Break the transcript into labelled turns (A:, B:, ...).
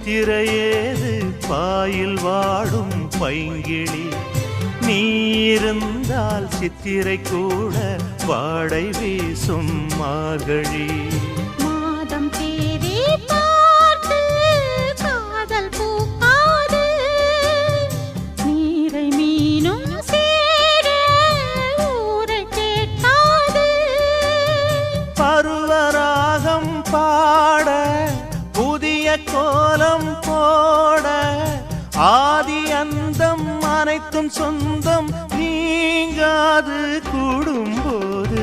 A: சித்திரையேது boil வாடும் பைங்கிளி நீ இருந்தால் சித்திரை கூட வாடை வீசும் மார்கழி
B: மாதம் தேதி பார்த்து காதல் பூக்காது நீரை மீனும் சேர ஊரை கேட்காது
A: பருவராகம் பாட புதிய கோலம் போட ஆதி அந்தம் அனைத்தும் சொந்தம் நீங்காது கூடும்போது